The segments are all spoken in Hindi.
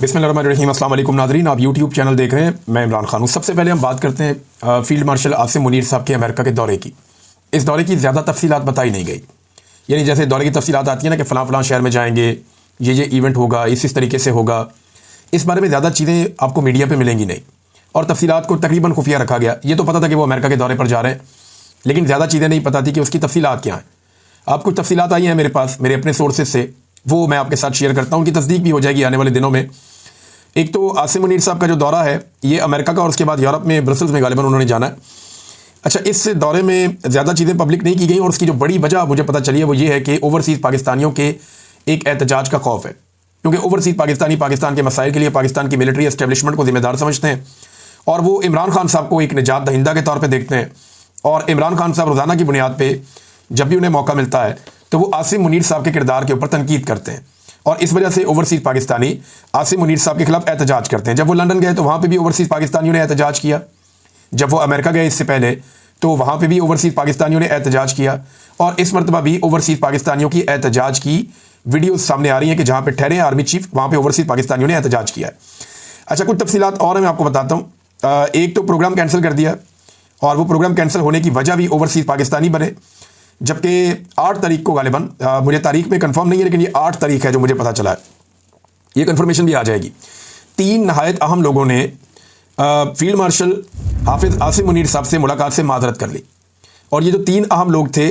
बिस्मिल्लाहिर्रहमानिर्रहीम। अस्सलाम वालेकुम नाज़रीन, आप यूट्यूब चैनल देख रहे हैं। मैं इमरान खान हूँ। सबसे पहले हम बात करते हैं फील्ड मार्शल आसिम मुनीर साहब के अमेरिका के दौरे की। इस दौरे की ज़्यादा तफसीलात बताई नहीं गई, यानी जैसे दौरे की तफसीलात आती है ना कि फ़लाँ फ़लाँ शहर में जाएंगे, ये इवेंट होगा, इस तरीके से होगा। इस बारे में ज़्यादा चीज़ें आपको मीडिया पर मिलेंगी नहीं, और तफसीलात को तकरीबन खुफिया रखा गया। ये तो पता था कि वो अमेरिका के दौरे पर जा रहे हैं, लेकिन ज़्यादा चीज़ें नहीं पता थी कि उसकी तफसीलात क्या हैं। आप कुछ तफसीलात आई हैं मेरे पास मेरे अपने सोर्सेज से, वो मैं आपके साथ शेयर करता हूँ। उनकी तस्दीक भी हो जाएगी आने वाले दिनों में। एक तो आसिम मुनीर साहब का जो दौरा है ये अमेरिका का, और उसके बाद यूरोप में ब्रसल्स में गालिबन उन्होंने जाना है। अच्छा, इस दौरे में ज़्यादा चीज़ें पब्लिक नहीं की गई, और उसकी जो बड़ी वजह मुझे पता चली है वो ये है कि ओवरसीज़ पाकिस्तानियों के एक एहतजाज का खौफ है, क्योंकि ओवरसीज़ पाकिस्तानी पाकिस्तान के मसाइल के लिए पाकिस्तान की मिलिट्री एस्टेब्लिशमेंट को जिम्मेदार समझते हैं, और वो इमरान खान साहब को एक निजात दहिंदा के तौर पर देखते हैं। और इमरान खान साहब रोज़ाना की बुनियाद पर जब भी उन्हें मौका मिलता है तो वो आसिम मुनीर साहब के किरदार के ऊपर तनकीद करते हैं, और इस वजह से ओवरसीज़ पाकिस्तानी आसिम मुनीर साहब के खिलाफ एहतजाज करते हैं। जब वो लंदन गए तो वहाँ पे भी ओवरसीज़ पाकिस्तानियों ने एहतजाज किया। जब वो अमेरिका गए इससे पहले तो वहाँ पे भी ओवरसीज़ पाकिस्तानियों ने एहतजाज किया, और इस मरतबा भी ओवरसीज़ पाकिस्तानियों की एहतजाज की वीडियो सामने आ रही हैं कि जहाँ पे ठहरे आर्मी चीफ, वहाँ पे ओवरसीज़ पाकिस्तानियों ने एहतजाज किया है। अच्छा, कुछ तफसीलात और मैं आपको बताता हूँ। एक तो प्रोग्राम कैंसिल कर दिया, और वो प्रोग्राम कैंसिल होने की वजह भी ओवरसीज़ पाकिस्तानी बने, जबकि 8 तारीख को गालिबन, मुझे तारीख में कंफर्म नहीं है, लेकिन ये 8 तारीख है जो मुझे पता चला है, ये कंफर्मेशन भी आ जाएगी। 3 नहायत अहम लोगों ने फील्ड मार्शल हाफिज आसिम मुनीर साहब से मुलाकात से माजरत कर ली, और ये जो 3 अहम लोग थे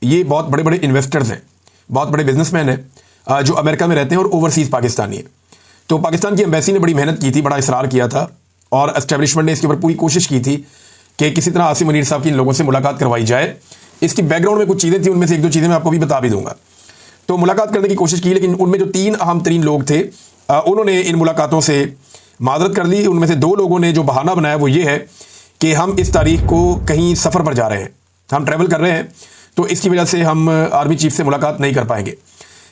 ये बहुत बड़े बड़े इन्वेस्टर्स हैं, बहुत बड़े बिजनेसमैन हैं, जो अमेरिका में रहते हैं और ओवरसीज़ पाकिस्तानी हैं। तो पाकिस्तान की एम्बेसी ने बड़ी मेहनत की थी, बड़ा इसरार किया था, और एस्टेब्लिशमेंट ने इसके ऊपर पूरी कोशिश की थी कि किसी तरह आसिम मुनीर साहब की इन लोगों से मुलाकात करवाई जाए। इसकी बैकग्राउंड में कुछ चीज़ें थी, उनमें से 1-2 चीज़ें मैं आपको भी बता भी दूंगा। तो मुलाकात करने की कोशिश की, लेकिन उनमें जो 3 अहम तरीन लोग थे उन्होंने इन मुलाकातों से माजरत कर ली। उनमें से 2 लोगों ने जो बहाना बनाया वो ये है कि हम इस तारीख को कहीं सफ़र पर जा रहे हैं, हम ट्रैवल कर रहे हैं, तो इसकी वजह से हम आर्मी चीफ से मुलाकात नहीं कर पाएंगे।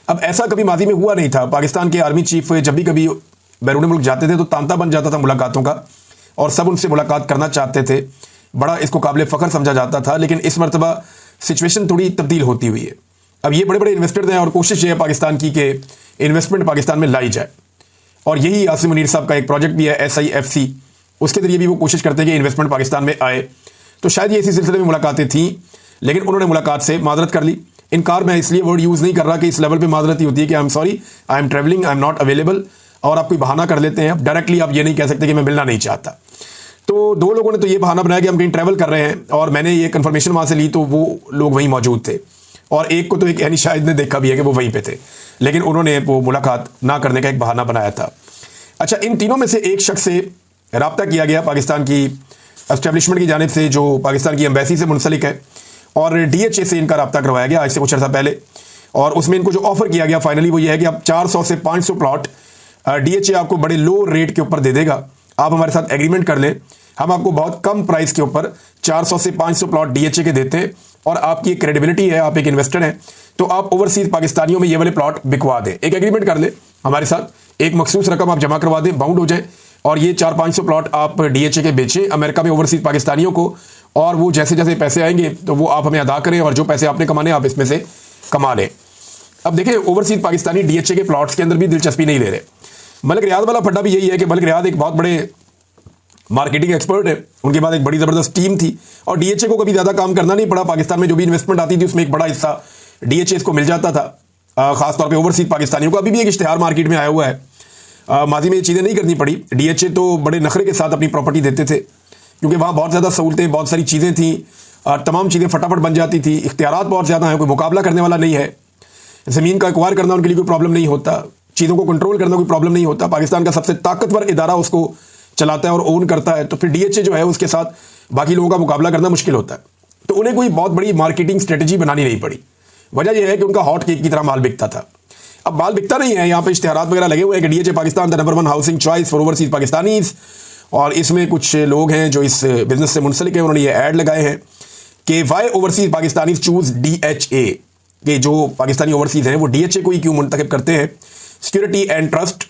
अब ऐसा कभी माजी में हुआ नहीं था। पाकिस्तान के आर्मी चीफ जब भी कभी बैरून मुल्क जाते थे तो तांता बन जाता था मुलाकातों का, और सब उनसे मुलाकात करना चाहते थे, बड़ा इसको काबिल फ़ख्र समझा जाता था। लेकिन इस मरतबा सिचुएशन थोड़ी तब्दील होती हुई है। अब ये बड़े बड़े इन्वेस्टर्स हैं, और कोशिश ये है पाकिस्तान की कि इन्वेस्टमेंट पाकिस्तान में लाई जाए, और यही आसिम मुनीर साहब का एक प्रोजेक्ट भी है SIFC, उसके ज़रिए भी वो कोशिश करते हैं कि इन्वेस्टमेंट पाकिस्तान में आए। तो शायद ये इसी सिलसिले में मुलाकातें थीं, लेकिन उन्होंने मुलाकात से माजरत कर ली। इनकार मैं इसलिए वर्ड यूज़ नहीं कर रहा कि इस लेवल पर माजरत ही होती है कि I am sorry, I am travelling, I am not available, और आप कोई बहाना कर लेते हैं। डायरेक्टली आप ये नहीं कह सकते कि मैं मिलना नहीं चाहता। तो 2 लोगों ने तो ये बहाना बनाया कि हम कहीं ट्रैवल कर रहे हैं, और मैंने ये कंफर्मेशन वहाँ से ली तो वो लोग वहीं मौजूद थे, और एक को तो एक यानी शायद ने देखा भी है कि वो वहीं पे थे, लेकिन उन्होंने वो मुलाकात ना करने का एक बहाना बनाया था। अच्छा, इन तीनों में से एक शख्स से रब्ता किया गया पाकिस्तान की एस्टेब्लिशमेंट की जानिब से, जो पाकिस्तान की एम्बेसी से मुंसलिक है, और DHA से इनका रब्ता करवाया गया आज से कुछ अर्सा पहले। और उसमें इनको जो ऑफर किया गया फाइनली वो ये है कि आप 400 से 500 प्लॉट DHA आपको बड़े लो रेट के ऊपर दे देगा, आप हमारे साथ एग्रीमेंट कर लें, हम आपको बहुत कम प्राइस के ऊपर 400 से 500 प्लॉट DHA के देते हैं, और आपकी एक क्रेडिबिलिटी है, आप एक इन्वेस्टर हैं, तो आप ओवरसीज़ पाकिस्तानियों में ये वाले प्लॉट बिकवा दें, एक एग्रीमेंट कर लें हमारे साथ, एक मखसूस रकम आप जमा करवा दें, बाउंड हो जाए, और ये 400-500 प्लॉट आप DHA के बेचें अमेरिका में ओवरसीज़ पाकिस्तानियों को, और वो जैसे जैसे पैसे आएंगे तो वो आप हमें अदा करें, और जो पैसे आपने कमाने आप इसमें से कमा लें। अब देखें, ओवरसीज़ पाकिस्तानी DHA के प्लॉट्स के अंदर भी दिलचस्पी नहीं ले रहे। मलिक रियाद वाला फड्डा भी यही है कि मलिक रियाद एक बहुत बड़े मार्केटिंग एक्सपर्ट है, उनके पास एक बड़ी ज़बरदस्त टीम थी, और DHA को कभी ज़्यादा काम करना नहीं पड़ा। पाकिस्तान में जो भी इन्वेस्टमेंट आती थी उसमें एक बड़ा हिस्सा DHA को मिल जाता था, ख़ासतौर पे ओवरसीज़ पाकिस्तानियों को। अभी भी एक इश्तिहार मार्केट में आया हुआ है, माजी में ये चीज़ें नहीं करनी पड़ी। DHA तो बड़े नखरे के साथ अपनी प्रॉपर्टी देते थे, क्योंकि वहाँ बहुत ज़्यादा सहूलतें, बहुत सारी चीज़ें थी, तमाम चीज़ें फटाफट बन जाती थी, इख्तियारात बहुत ज़्यादा हैं, कोई मुकाबला करने वाला नहीं है, ज़मीन का एक्वायर करना उनके लिए कोई प्रॉब्लम नहीं होता, चीज़ों को कंट्रोल करना कोई प्रॉब्लम नहीं होता। पाकिस्तान का सबसे ताकतवर इदारा उसको चलाता है और ओन करता है, तो फिर DHA जो है उसके साथ बाकी लोगों का मुकाबला करना मुश्किल होता है। तो उन्हें कोई बहुत बड़ी मार्केटिंग स्ट्रेटजी बनानी नहीं पड़ी। वजह यह है कि उनका हॉट केक की तरह माल बिकता था। अब माल बिकता नहीं है, यहाँ पे इश्तिहारात वगैरह लगे हुए हैं कि DHA Pakistan the number 1 housing choice for overseas Pakistanis, और इसमें कुछ लोग हैं जो इस बिजनेस से मुंसलिक हैं, उन्होंने ये ऐड लगाए हैं कि why overseas Pakistanis choose DHA, कि जो पाकिस्तानी ओवरसीज़ हैं वो DHA को ही क्यों मुंतखब करते हैं। सिक्योरिटी एंड ट्रस्ट,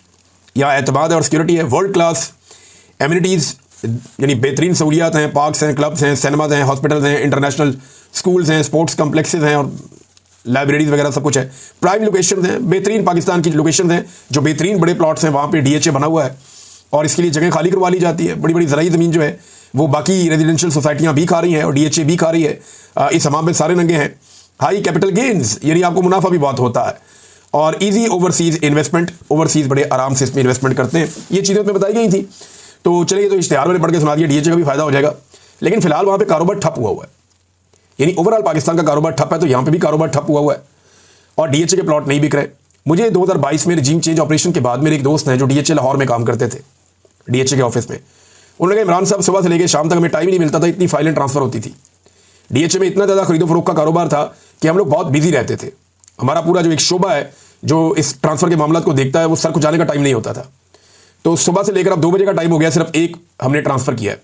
या एतमाद है और सिक्योरिटी है, वर्ल्ड क्लास एमिनिटीज़ यानी बेहतरीन सहूलियात हैं, पार्क्स हैं, क्लब्स हैं, सिनेमाज हैं, हॉस्पिटल्स हैं, इंटरनेशनल स्कूल्स हैं, स्पोर्ट्स कम्प्लेक्सेस हैं, और लाइब्रेरीज वगैरह सब कुछ है, प्राइम लोकेशन हैं, बेहतरीन पाकिस्तान की लोकेशन हैं, जो बेहतरीन बड़े प्लॉट्स हैं, वहाँ पे डीएचए बना हुआ है और इसके लिए जगह खाली करवा ली जाती है। बड़ी बड़ी ज़राई ज़मीन जो है वो बाकी रेजिडेंशियल सोसाइटियाँ भी खा रही हैं और डीएचए भी खा रही है। इस हमाम में सारे नंगे हैं। हाई कैपिटल गेन्स, यानी आपको मुनाफा भी बहुत होता है, और ईजी ओवरसीज इन्वेस्टमेंट, ओवरसीज बड़े आराम से इसमें इन्वेस्टमेंट करते हैं। ये चीज़ें उसमें बताई गई थी। तो चलिए, तो इश्तिहार मैंने पढ़ के सुना दिया, डीएचए का भी फायदा हो जाएगा। लेकिन फिलहाल वहाँ पे कारोबार ठप हुआ है, यानी ओवरऑल पाकिस्तान का कारोबार ठप है, तो यहाँ पे भी कारोबार ठप हुआ है और डीएचए के प्लॉट नहीं बिक रहे। मुझे 2022 में रिजीम चेंज ऑपरेशन के बाद मेरे एक दोस्त हैं जो डीएचए लाहौर में काम करते थे, डीएचए के ऑफिस में। उन्होंने कहा, इमरान साहब, सुबह से लेकर शाम तक हमें टाइम ही नहीं मिलता था, इतनी फाइलें ट्रांसफर होती थी। डीएचए में इतना ज़्यादा खरीदो फरोख्त का कारोबार था कि हम लोग बहुत बिजी रहते थे। हमारा पूरा जो एक शोबा है जो इस ट्रांसफर के मामला को देखता है, वो सर को जाने का टाइम नहीं होता था। तो सुबह से लेकर अब 2 बजे का टाइम हो गया, सिर्फ एक हमने ट्रांसफर किया है।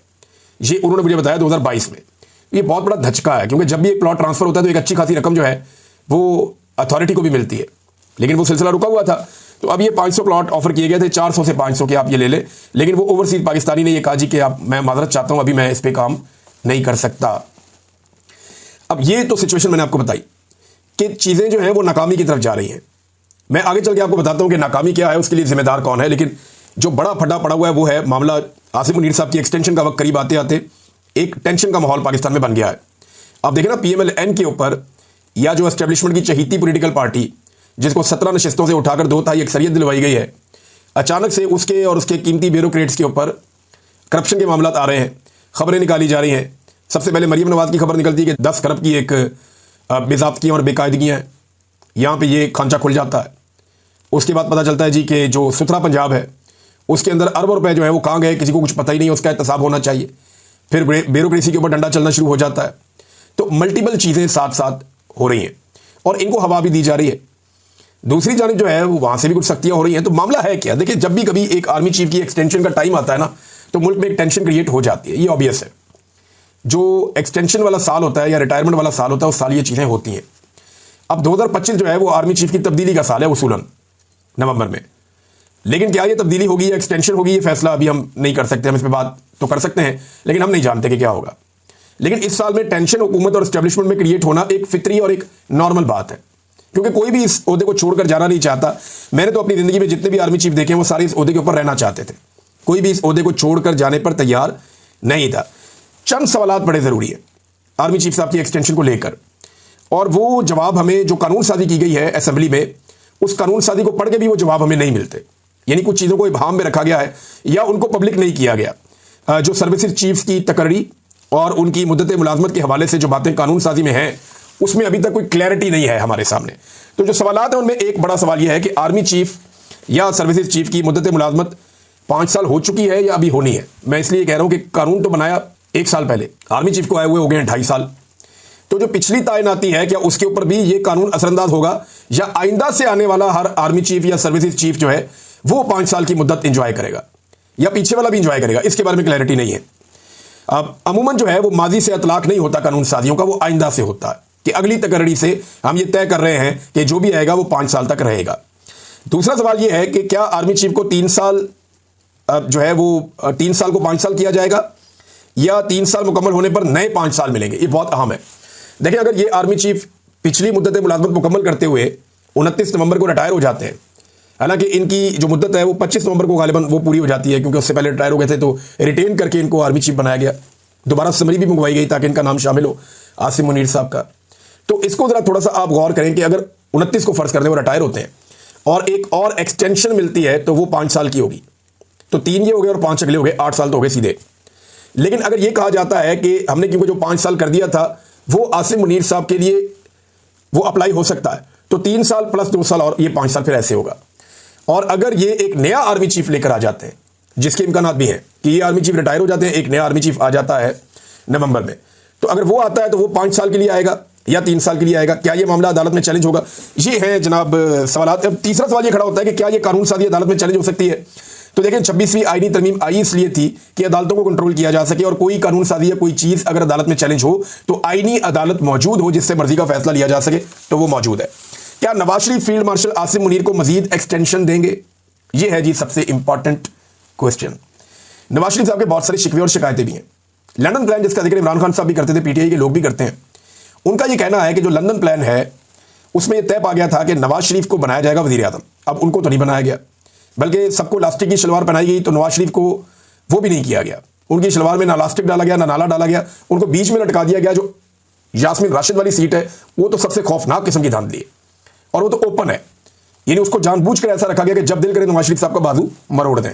ये उन्होंने मुझे बताया 2022 में। ये बहुत बड़ा धचका है, क्योंकि जब भी एक प्लॉट ट्रांसफर होता है तो एक अच्छी खासी रकम जो है वो अथॉरिटी को भी मिलती है, लेकिन वो सिलसिला रुका हुआ था। तो अब ये 500 प्लॉट ऑफर किए गए थे, 400 से 500 के आप ये ले लें, लेकिन वो ओवरसीज पाकिस्तानी ने ये कहा जी कि आप, मैं माजरत चाहता हूं, अभी मैं इस पर काम नहीं कर सकता। अब ये तो सिचुएशन मैंने आपको बताई कि चीज़ें जो हैं वो नाकामी की तरफ जा रही हैं। मैं आगे चल के आपको बताता हूं कि नाकामी क्या है, उसके लिए जिम्मेदार कौन है। लेकिन जो बड़ा फड्डा पड़ा हुआ है वो है मामला आसिम मुनीर साहब की एक्सटेंशन का वक्त करीब आते आते एक टेंशन का माहौल पाकिस्तान में बन गया है। अब देखें ना, पीएमएल-एन के ऊपर, या जो एस्टेब्लिशमेंट की चहीती पॉलिटिकल पार्टी जिसको 17 नशिस्तों से उठाकर 2/3 अक्सरियत दिलवाई गई है, अचानक से उसके और उसके कीमती ब्यूरोक्रेट्स के ऊपर करप्शन के मामला आ रहे हैं, खबरें निकाली जा रही हैं। सबसे पहले मरीम नवाज की खबर निकलती है कि 10 खरब की एक बेज़ाब्तियाँ और बेकायदगियाँ हैं, यहाँ पे ये खांचा खुल जाता है। उसके बाद पता चलता है जी कि जो सुथरा पंजाब है उसके अंदर अरबों रुपए जो है वो कहाँ गए, किसी को कुछ पता ही नहीं, उसका एहतसाब होना चाहिए। फिर ब्यूरोक्रेसी के ऊपर डंडा चलना शुरू हो जाता है। तो मल्टीपल चीज़ें साथ साथ हो रही हैं और इनको हवा भी दी जा रही है। दूसरी जानिब जो है वो वहाँ से भी कुछ सख्तियाँ हो रही हैं। तो मामला है क्या? देखिए, जब भी कभी एक आर्मी चीफ की एक्सटेंशन का टाइम आता है ना, तो मुल्क में एक टेंशन क्रिएट हो जाती है, ये ऑब्वियस है। जो एक्सटेंशन वाला साल होता है या रिटायरमेंट वाला साल होता है, उस साल ये चीज़ें होती हैं। अब 2025 जो है वो आर्मी चीफ की तब्दीली का साल है उसूलन, नवंबर में। लेकिन क्या ये तब्दीली होगी या एक्सटेंशन होगी, ये फैसला अभी हम नहीं कर सकते। हम इस पर बात तो कर सकते हैं, लेकिन हम नहीं जानते कि क्या होगा। लेकिन इस साल में टेंशन हुकूमत और एस्टेब्लिशमेंट में क्रिएट होना एक फितरी और एक नॉर्मल बात है, क्योंकि कोई भी इस ओहदे को छोड़कर जाना नहीं चाहता। मैंने तो अपनी ज़िंदगी में जितने भी आर्मी चीफ देखे हैं वो सारे इस ओहदे के ऊपर रहना चाहते थे। कोई भी इस ओहदे को छोड़कर जाने पर तैयार नहीं था। चंद सवालात बड़े ज़रूरी है आर्मी चीफ साहब की एक्सटेंशन को लेकर, और वो जवाब हमें, जो कानून साजी की गई है असेंबली में, उस कानून साजी को पढ़ के भी वो जवाब हमें नहीं मिलते। यानी कुछ चीज़ों को इबाम में रखा गया है या उनको पब्लिक नहीं किया गया। जो सर्विसेज चीफ्स की तकर्री और उनकी मुद्दत मुलाजमत के हवाले से जो बातें कानून साजी में हैं, उसमें अभी तक कोई क्लैरिटी नहीं है हमारे सामने। तो जो सवालात हैं उनमें एक बड़ा सवाल यह है कि आर्मी चीफ या सर्विसेज चीफ की मुद्दत मुलाजमत 5 साल हो चुकी है या अभी होनी है। मैं इसलिए कह रहा हूं कि कानून तो बनाया 1 साल पहले, आर्मी चीफ को आए हुए हो गए 2.5 साल। तो जो पिछली तैनाती है, क्या उसके ऊपर भी ये कानून असरअंदाज होगा, या आइंदा से आने वाला हर आर्मी चीफ या सर्विसेज चीफ जो है वो 5 साल की मुद्दत इंजॉय करेगा, या पीछे वाला भी इंजॉय करेगा? इसके बारे में क्लैरिटी नहीं है। अब अमूमन जो है वो माजी से इतलाक नहीं होता कानून साजियों का, वो आइंदा से होता है कि अगली तकर्री से हम ये तय कर रहे हैं कि जो भी आएगा वो 5 साल तक रहेगा। दूसरा सवाल ये है कि क्या आर्मी चीफ को 3 साल जो है वो 3 साल को 5 साल किया जाएगा, या 3 साल मुकम्मल होने पर नए 5 साल मिलेंगे? ये बहुत अहम है। देखिए, अगर ये आर्मी चीफ पिछली मुद्दत मुलाजमत मुकम्मल करते हुए 29 नवंबर को रिटायर हो जाते हैं, हालांकि इनकी जो मुद्दत है वो 25 नवंबर को गालिबन वो पूरी हो जाती है, क्योंकि उससे पहले रिटायर हो गए थे, तो रिटेन करके इनको आर्मी चीफ बनाया गया। दोबारा समरी भी मंगवाई गई ताकि इनका नाम शामिल हो, आसिम मुनीर साहब का। तो इसको जरा थोड़ा सा आप गौर करें कि अगर 29 को फर्ज कर दें वो रिटायर होते हैं और एक और एक्सटेंशन मिलती है तो वो 5 साल की होगी, तो 3 ये हो गए और 5 अगले हो गए, 8 साल तो हो गए सीधे। लेकिन अगर ये कहा जाता है कि हमने क्योंकि जो 5 साल कर दिया था वो आसिम मुनीर साहब के लिए वो अप्लाई हो सकता है, तो 3 साल प्लस 2 साल और ये 5 साल फिर ऐसे होगा। और अगर ये एक नया आर्मी चीफ लेकर आ जाते हैं, जिसके इम्कानात भी हैं कि ये आर्मी चीफ रिटायर हो जाते हैं, एक नया आर्मी चीफ आ जाता है नवंबर में, तो अगर वो आता है तो वो 5 साल के लिए आएगा या 3 साल के लिए आएगा? क्या ये मामला अदालत में चैलेंज होगा? ये है जनाब सवाल। अब तीसरा सवाल ये खड़ा होता है कि क्या ये कानून साजी अदालत में चैलेंज हो सकती है? तो देखें, 26वीं आईनी तरमीम आई इसलिए थी कि अदालतों को कंट्रोल किया जा सके, और कोई कानून साजी या कोई चीज़ अगर अदालत में चैलेंज हो तो आईनी अदालत मौजूद हो जिससे मर्जी का फैसला लिया जा सके, तो वो मौजूद है। क्या नवाज शरीफ फील्ड मार्शल आसिम मुनीर को मजीद एक्सटेंशन देंगे? ये है जी सबसे इंपॉर्टेंट क्वेश्चन। नवाज शरीफ साहब के बहुत सारी शिकवे और शिकायतें भी हैं। लंदन प्लान जिसका जिक्र इमरान खान साहब भी करते थे, पीटीआई के लोग भी करते हैं, उनका ये कहना है कि जो लंदन प्लान है उसमें यह तय पा गया था कि नवाज शरीफ को बनाया जाएगा वजीर आजम। अब उनको तो नहीं बनाया गया, बल्कि सबको लास्टिक की शलवार पहनाई गई, तो नवाज शरीफ को वो भी नहीं किया गया। उनकी शलवार में ना लास्टिक डाला गया, ना नाला डाला गया, उनको बीच में लटका दिया गया। जो यास्मीन राशिद वाली सीट है वो तो सबसे खौफनाक किस्म की धांधली है, और वो तो ओपन है, यानी उसको जानबूझकर ऐसा रखा गया कि जब दिल करे नवाज शरीफ साहब का बाजू मरोड़ दें।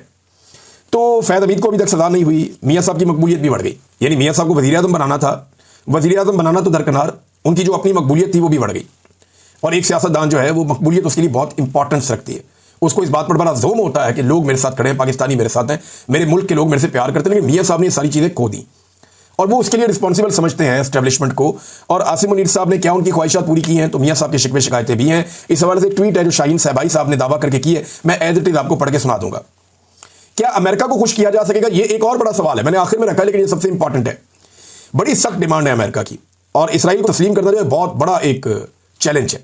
तो फैद हमीद को अभी तक सजा नहीं हुई, मियाँ साहब की मकबूलियत भी बढ़ गई, यानी मियाँ साहब को वजीर आजम बनाना था, वजीर आजम बनाना तो दरकिनार, उनकी जो अपनी मकबूलियत थी वो भी बढ़ गई। और एक सियासतदान जो है वो मकबूलियत उसके लिए बहुत इंपॉर्टेंस रखती है, उसको इस बात पर बड़ा जोम होता है कि लोग मेरे साथ खड़े हैं, पाकिस्तानी मेरे साथ हैं, मेरे मुल्क के लोग मेरे से प्यार करते हैं। लेकिन मियाँ साहब ने ये सारी चीज़ें खो दी और वो उसके लिए रिस्पॉन्सिबल समझते हैं एस्टेब्लिशमेंट को। और आसिम मुनीर साहब ने क्या उनकी ख्वाहिशात पूरी की हैं, तो मियाँ साहब की शिकवे शिकायतें भी हैं। इस हवाले से ट्वीट है जो शाहीन सहबाई साहब ने दावा करके की है, मैं एज इट इज आपको पढ़ के सुना दूंगा। क्या अमेरिका को खुश किया जा सकेगा, ये एक और बड़ा सवाल है, मैंने आखिर में रखा है, लेकिन ये सबसे इंपॉर्टेंट है। बड़ी सख्त डिमांड है अमेरिका की, और इसराइल को तस्लीम करना जो है बहुत बड़ा एक चैलेंज है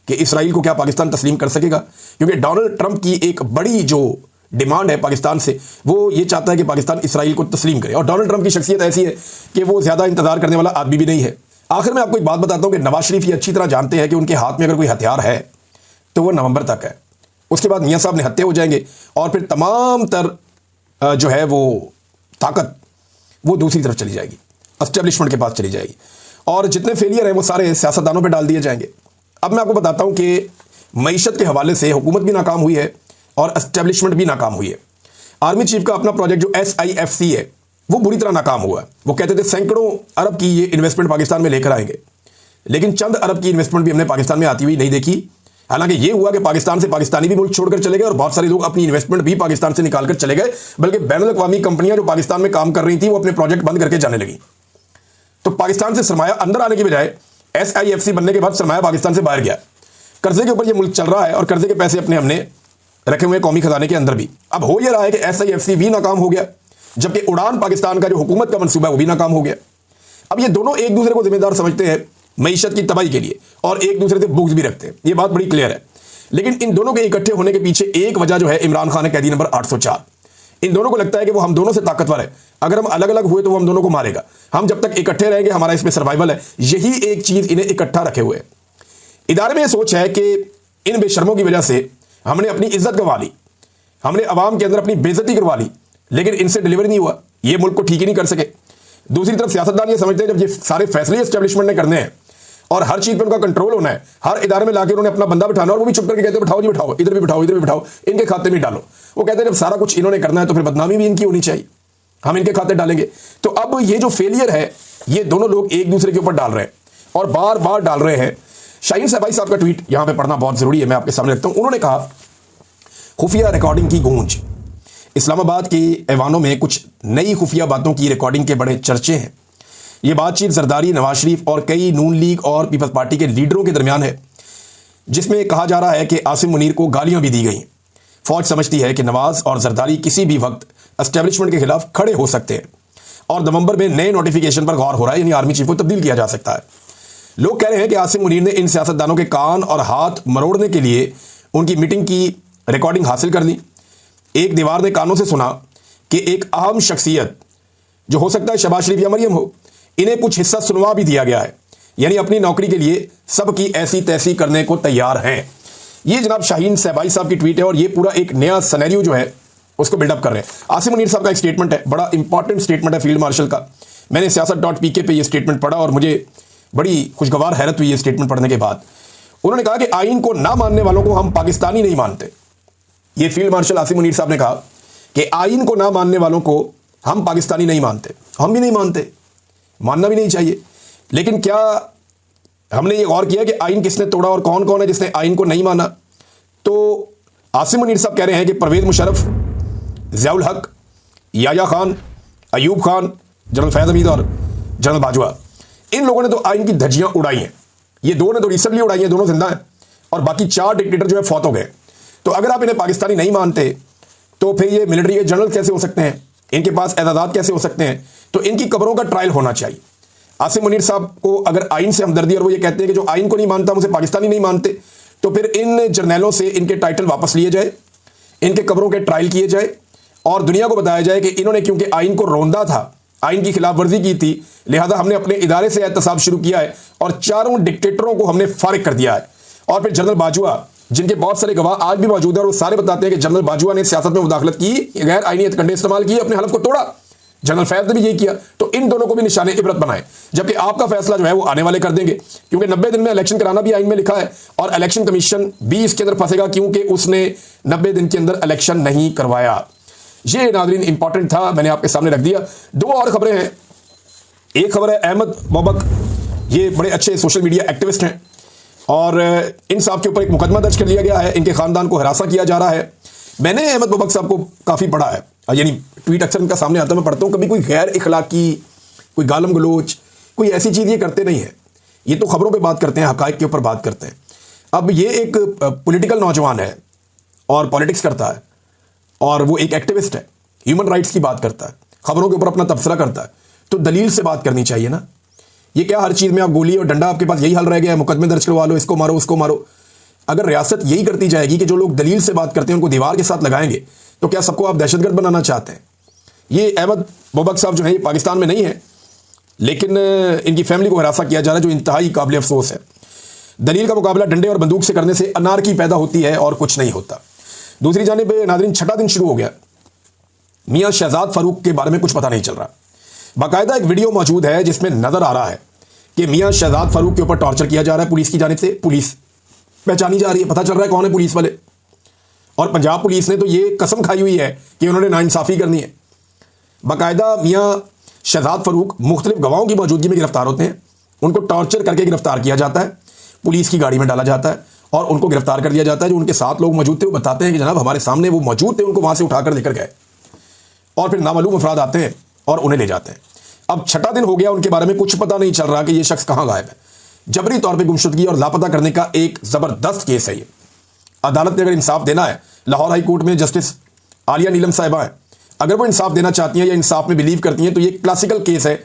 कि इसराइल को क्या पाकिस्तान तस्लीम कर सकेगा, क्योंकि डोनाल्ड ट्रंप की एक बड़ी जो डिमांड है पाकिस्तान से, वो ये चाहता है कि पाकिस्तान इसराइल को तस्लीम करे। और डोनाल्ड ट्रंप की शख्सियत ऐसी है कि वो ज़्यादा इंतजार करने वाला आदमी भी नहीं है। आखिर में आपको एक बात बताता हूँ कि नवाज शरीफ ये अच्छी तरह जानते हैं कि उनके हाथ में अगर कोई हथियार है तो वो नवंबर तक है, उसके बाद मियाँ साहब निहत्थे हो जाएंगे और फिर तमाम तर जो है वो ताकत वो दूसरी तरफ चली जाएगी, एस्टेब्लिशमेंट के पास चली जाएगी, और जितने फेलियर हैं वो सारे सियासतदानों पे डाल दिए जाएंगे। अब मैं आपको बताता हूं कि मईशत के हवाले से हुकूमत भी नाकाम हुई है और एस्टेब्लिशमेंट भी नाकाम हुई है। आर्मी चीफ का अपना प्रोजेक्ट जो SIFC है वो बुरी तरह नाकाम हुआ है। वो कहते थे सैकड़ों अरब की ये इन्वेस्टमेंट पाकिस्तान में लेकर आएंगे, लेकिन चंद अरब की इन्वेस्टमेंट भी हमने पाकिस्तान में आती हुई नहीं देखी। हालांकि ये हुआ कि पाकिस्तान से पाकिस्तानी भी मुल्क छोड़कर चले गए और बहुत सारे लोग अपनी इन्वेस्टमेंट भी पाकिस्तान से निकालकर चले गए, बल्कि बैनुल-अक़वामी कंपनियां जो पाकिस्तान में काम कर रही थी वो अपने प्रोजेक्ट बंद करके जाने लगी। तो पाकिस्तान से सरमाया अंदर आने की बजाय SIFC बनने के बाद सरमाया पाकिस्तान से बाहर गया। कर्जे के ऊपर ये मुल्क चल रहा है और कर्जे के पैसे अपने हमने रखे हुए कौमी खजाने के अंदर भी। अब हो यह रहा है कि SIFC भी नाकाम हो गया, जबकि उड़ान पाकिस्तान का जो हुकूमत का मंसूबा है वो भी नाकाम हो गया। अब ये दोनों एक दूसरे को जिम्मेदार समझते हैं मईशत की तबाही के लिए और एक दूसरे से बुग़्ज़ भी रखते हैं, ये बात बड़ी क्लियर है। लेकिन इन दोनों के इकट्ठे होने के पीछे एक वजह जो है इमरान खान है, कैदी नंबर 804। इन दोनों को लगता है कि वो हम दोनों से ताकतवर है, अगर हम अलग अलग हुए तो वो हम दोनों को मारेगा, हम जब तक इकट्ठे रहेंगे हमारा इसमें सर्वाइवल है। यही एक चीज इन्हें इकट्ठा रखे हुए है। इदारे में यह सोच है कि इन बेशर्मों की वजह से हमने अपनी इज्जत गंवा ली, हमने अवाम के अंदर अपनी बेइज्जती करवा ली, लेकिन इनसे डिलीवर नहीं हुआ, ये मुल्क को ठीक ही नहीं कर सके। दूसरी तरफ सियासतदान ये समझते हैं जब ये सारे फैसले एस्टेब्लिशमेंट ने करने हैं और हर चीज पर उनका कंट्रोल होना है, हर इदारे में लाके उन्होंने अपना बंदा बिठाना, और वो भी चुप करके कहते हैं बिठाओ जी बिठाओ, इधर भी बिठाओ, इधर भी बिठाओ, इनके खाते में डालो। वो कहते हैं जब सारा कुछ इन्होंने करना है तो फिर बदनामी भी इनकी होनी चाहिए, हम इनके खाते डालेंगे। तो अब ये जो फेलियर है ये दोनों लोग एक दूसरे के ऊपर डाल रहे हैं और बार बार डाल रहे हैं। शाहीन सहबाई साहब का ट्वीट यहां पे पढ़ना बहुत जरूरी है, मैं आपके सामने रखता हूं। उन्होंने कहा खुफिया रिकॉर्डिंग की गूंज, इस्लामाबाद के ऐवानों में कुछ नई खुफिया बातों की रिकॉर्डिंग के बड़े चर्चे हैं। ये बातचीत जरदारी, नवाज शरीफ और कई नून लीग और पीपल्स पार्टी के लीडरों के दरमियान है, जिसमें कहा जा रहा है कि आसिम मुनीर को गालियां भी दी गई। फौज समझती है कि नवाज और जरदारी किसी भी वक्त एस्टेब्लिशमेंट के खिलाफ खड़े हो सकते हैं और नवंबर में नए नोटिफिकेशन पर गौर हो रहा है, यानी आर्मी चीफ को तब्दील किया जा सकता है। लोग कह रहे हैं कि आसिम मुनीर ने इन सियासतदानों के कान और हाथ मरोड़ने के लिए उनकी मीटिंग की रिकॉर्डिंग हासिल कर ली। एक दीवार ने कानों से सुना कि एक अहम शख्सियत, जो हो सकता है शहबाज शरीफ या मरियम हो, इन्हें कुछ हिस्सा सुनवा भी दिया गया है, यानी अपनी नौकरी के लिए सबकी ऐसी तैसी करने को तैयार हैं। ये जनाब शाहीन सहबाई साहब की ट्वीट है और ये पूरा एक नया सिनेरियो जो है उसको बिल्डअप कर रहे हैं। आसिम मुनीर साहब का एक स्टेटमेंट है, बड़ा इंपॉर्टेंट स्टेटमेंट है फील्ड मार्शल का। मैंने siyaasat.pk पे ये स्टेटमेंट पढ़ा और मुझे बड़ी खुशगवार हैरत हुई ये स्टेटमेंट पढ़ने के बाद। उन्होंने कहा कि आइन को ना मानने वालों को हम पाकिस्तानी नहीं मानते। ये फील्ड मार्शल आसिम मुनीर साहब ने कहा कि आइन को ना मानने वालों को हम पाकिस्तानी नहीं मानते। हम भी नहीं मानते, मानना भी नहीं चाहिए, लेकिन क्या हमने ये गौर किया कि आइन किसने तोड़ा और कौन कौन है जिसने आइन को नहीं माना? तो आसिम मुनीर साहब कह रहे हैं कि परवेज मुशर्रफ, ज़ियाउल हक, याया खान, अयूब खान, जनरल फैज हमीद और जनरल बाजवा, इन लोगों ने तो आइन की धज्जियां उड़ाई हैं। ये दो ने तो रिसेंटली उड़ाई हैं, दोनों जिंदा हैं, और बाकी 4 डिक्टेटर जो है फौत हो गए। तो अगर आप इन्हें पाकिस्तानी नहीं मानते तो फिर ये मिलिट्री के जनरल कैसे हो सकते हैं, इनके पास एजाज़ात कैसे हो सकते हैं? तो इनकी कब्रों का ट्रायल होना चाहिए। आसिम मुनीर साहब को अगर आइन से हमदर्दी, और वो ये कहते हैं कि जो आइन को नहीं मानता मुझे पाकिस्तानी नहीं मानते, तो फिर इन जर्नैलों से इनके टाइटल वापस लिए जाए, इनके कब्रों के ट्रायल किए जाए और दुनिया को बताया जाए कि इन्होंने क्योंकि आइन को रौंदा था, आइन की खिलाफ वर्जी की थी, लिहाजा हमने अपने इदारे से एहतसाब शुरू किया है और 4 डिक्टेटरों को हमने फारिग कर दिया है। और फिर जनरल बाजवा, जिनके बहुत सारे गवाह आज भी मौजूद है और वो सारे बताते हैं कि जनरल बाजवा ने सियासत में मुदाखलत की, गैर आईनी हथकंडे इस्तेमाल किए, अपने हलफ को तोड़ा। जनरल फैज ने भी यही किया। तो इन दोनों को भी निशाने इबरत बनाए, जबकि आपका फैसला जो है वो आने वाले कर देंगे, क्योंकि 90 दिन में इलेक्शन कराना भी आइन में लिखा है और इलेक्शन कमीशन भी इसके अंदर फंसेगा, क्योंकि उसने 90 दिन के अंदर इलेक्शन नहीं करवाया। ये नाज़रीन इंपॉर्टेंट था, मैंने आपके सामने रख दिया। दो और खबरें हैं। एक खबर है अहमद बोबक, ये बड़े अच्छे सोशल मीडिया एक्टिविस्ट हैं और इन साहब के ऊपर एक मुकदमा दर्ज कर लिया गया है, इनके खानदान को हरासा किया जा रहा है। मैंने अहमद बोबक साहब को काफ़ी पढ़ा है, यानी ट्वीट अक्सर इनका सामने आता है, मैं पढ़ता हूँ। कभी कोई गैर इखलाकी, कोई गालम गलोच, कोई ऐसी चीज़ ये करते नहीं है। ये तो खबरों पे बात करते हैं, हकाइक के ऊपर बात करते हैं। अब ये एक पॉलिटिकल नौजवान है और पॉलिटिक्स करता है और वो एक एक्टिविस्ट है, ह्यूमन राइट्स की बात करता है, खबरों के ऊपर अपना तबसरा करता है, तो दलील से बात करनी चाहिए ना। ये क्या हर चीज़ में आप गोली और डंडा, आपके पास यही हल रह गया है, मुकदमे दर्ज करवा लो, इसको मारो उसको मारो। अगर रियासत यही करती जाएगी कि जो लोग दलील से बात करते हैं उनको दीवार के साथ लगाएंगे, तो क्या सबको आप दहशतगर्द बनाना चाहते हैं? ये अहमद बोबक साहब जो है ये पाकिस्तान में नहीं है, लेकिन इनकी फैमिली को हरासा किया जा रहा है, जो इंतहाई काबिल अफसोस है। दलील का मुकाबला डंडे और बंदूक से करने से अनारकी पैदा होती है और कुछ नहीं होता। दूसरी जानिब नाज़रीन, छठा दिन शुरू हो गया, मियाँ शहजाद फारूक के बारे में कुछ पता नहीं चल रहा। बाकायदा एक वीडियो मौजूद है जिसमें नजर आ रहा है कि मियाँ शहजाद फारूक के ऊपर टॉर्चर किया जा रहा है पुलिस की जानिब से। पुलिस पहचानी जा रही है, पता चल रहा है कौन है पुलिस वाले। और पंजाब पुलिस ने तो ये कसम खाई हुई है कि उन्होंने नाइंसाफ़ी करनी है। बाकायदा मियाँ शहजाद फारूक मुख्तलिफ गवाहों की मौजूदगी में गिरफ्तार होते हैं, उनको टॉर्चर करके गिरफ्तार किया जाता है, पुलिस की गाड़ी में डाला जाता है और उनको गिरफ्तार कर दिया जाता है। जो उनके साथ लोग मौजूद थे वो बताते हैं कि जनाब हमारे सामने वो मौजूद थे, उनको वहाँ से उठाकर लेकर गए और फिर नामालूम अफराद आते हैं और उन्हें ले जाते हैं। अब छठा दिन हो गया, उनके बारे में कुछ पता नहीं चल रहा कि ये शख्स कहाँ गायब है। जबरी तौर पे गुमशुदगी और लापता करने का एक ज़बरदस्त केस है ये। अदालत ने अगर इंसाफ देना है, लाहौर हाई कोर्ट में जस्टिस आलिया नीलम साहिबा है, अगर वो इंसाफ देना चाहती हैं या इंसाफ में बिलीव करती हैं, तो ये क्लासिकल केस है।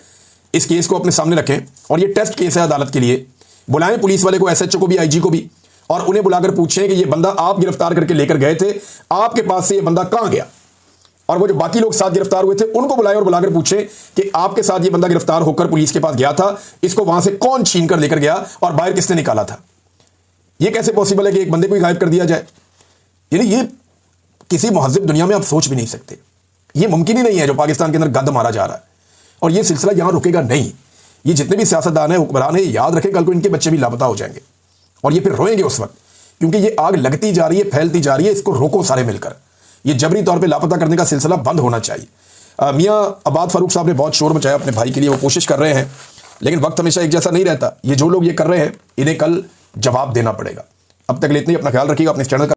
इस केस को अपने सामने रखें और ये टेस्ट केस है अदालत के लिए। बुलाएं पुलिस वाले को, SHO को भी, IG को भी, और उन्हें बुलाकर पूछें कि ये बंदा आप गिरफ्तार करके लेकर गए थे, आपके पास से ये बंदा कहाँ गया। और वो जो बाकी लोग साथ गिरफ्तार हुए थे उनको बुलाएं और बुलाकर पूछें कि आपके साथ ये बंदा गिरफ्तार होकर पुलिस के पास गया था, इसको वहां से कौन छीन कर लेकर गया और बाहर किसने निकाला था। ये कैसे पॉसिबल है कि एक बंदे को गायब कर दिया जाए? यानी ये किसी मुहज़्ज़ब दुनिया में आप सोच भी नहीं सकते। ये मुमकिन ही नहीं है जो पाकिस्तान के अंदर गंद मारा जा रहा है। और ये सिलसिला यहां रुकेगा नहीं। ये जितने भी सियासतदान हैं, हुक्मरान हैं, याद रखें कल को इनके बच्चे भी लापता हो जाएंगे और ये फिर रोएंगे उस वक्त, क्योंकि ये आग लगती जा रही है, फैलती जा रही है। इसको रोको सारे मिलकर। ये जबरी तौर पे लापता करने का सिलसिला बंद होना चाहिए। मियाँ अब्बास फारूक साहब ने बहुत शोर मचाया अपने भाई के लिए, वो कोशिश कर रहे हैं, लेकिन वक्त हमेशा एक जैसा नहीं रहता। ये जो लोग ये कर रहे हैं इन्हें कल जवाब देना पड़ेगा। अब तक के लिए इतना ही। अपना ख्याल रखिएगा, अपने चैनल का